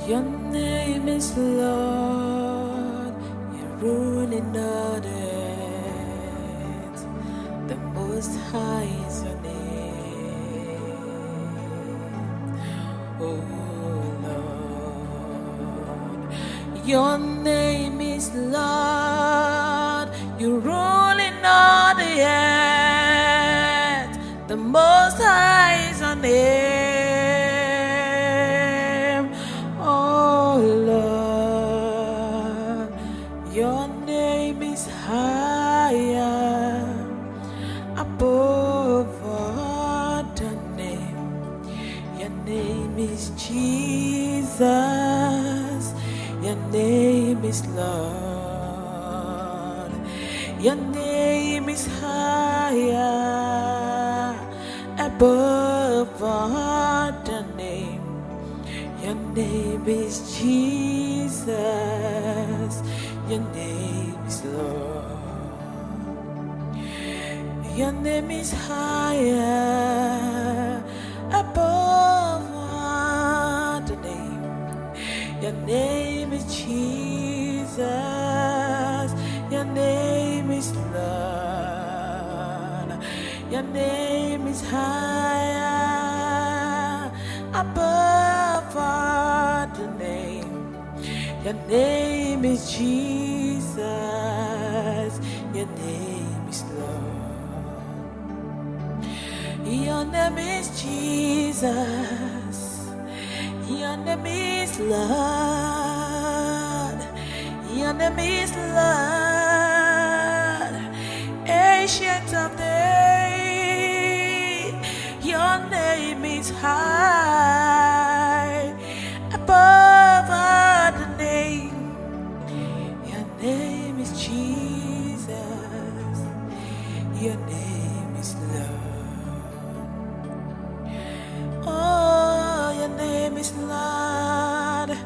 Your name is Lord, you're ruling all the earth. The Most High is your name, oh Lord. Your name is Lord, you're ruling all the earth. The Most High is your name. Your name is higher above all the name. Your name is Jesus. Your name is Lord. Your name is higher above all the name. Your name is Jesus. Your name is Lord. Your name is higher above all the name. Your name is Jesus. Your name is Lord. Your name is higher above all the name. Your name is Jesus. Your name is Lord. Your name is Jesus. Your name is Lord. Your name is Lord. Ancient of days. Your name is high above all the name. Your name is Jesus. Your name is Lord. Oh, your name is Lord.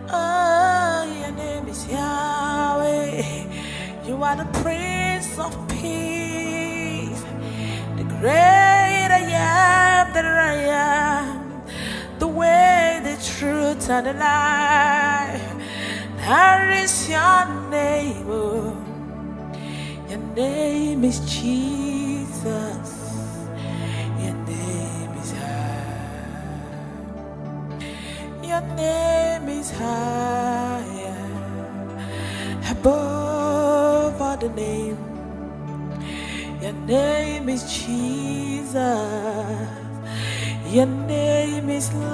Oh, your name is Yahweh. You are the Prince of Peace, the great I am that I am, the way, the truth, and the life. That is your name. Oh. Your name is Jesus. Your name is high. Your name is higher above all the name. Your name is Jesus. Your name is Lord.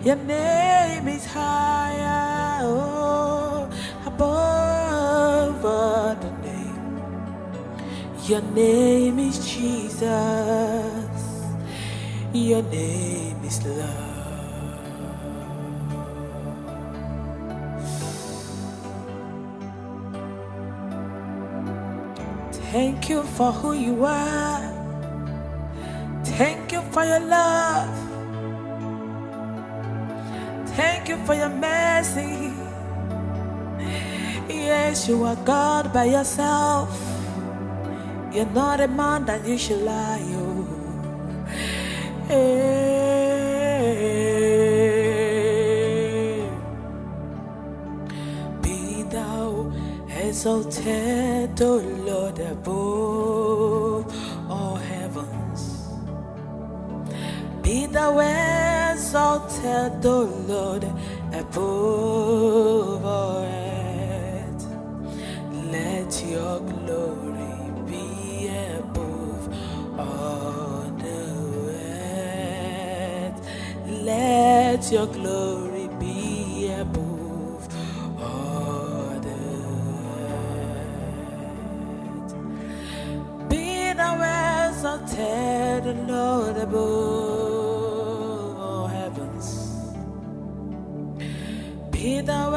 Your name is higher, oh, above all the name. Your name is Jesus. Your name is love. Thank you for who you are. Thank you for your love. Thank you for your mercy. Yes, you are God by yourself. You're not a man that you should lie. Oh. Hey. Be thou exalted, O Lord, above all heavens. Be thou exalted, O Lord, above all earth. Let your glory be above all the earth. Let your glory be above all the earth. Be thou exalted, O Lord, above all heavens. Be thou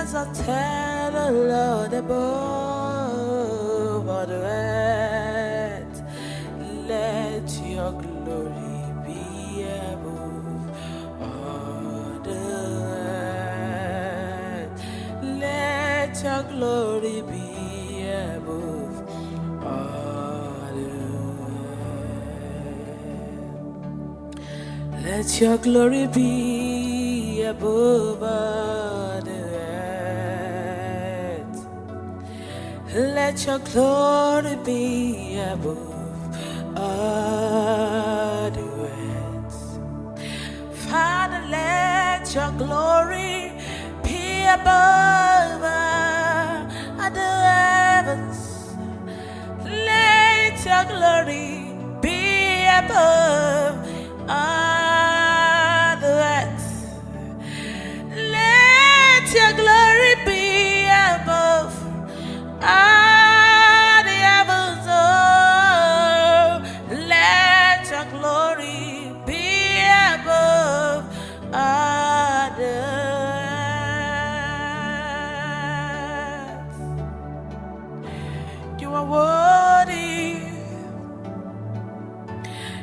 exalted, O Lord, above all the earth. Let your glory be above all the earth. Let your glory be above all the earth. Let your glory be above all the earth. Let your glory be above all the earth. Father, let your glory be above all the heavens. Let your glory be above all the earth. Let your glory be above all the heavens. Oh, let your glory be above all the earth. You are worthy.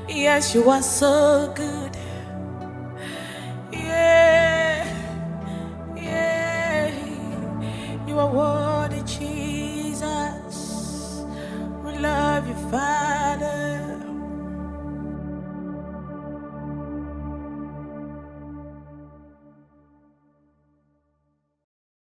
Yes, you are so good.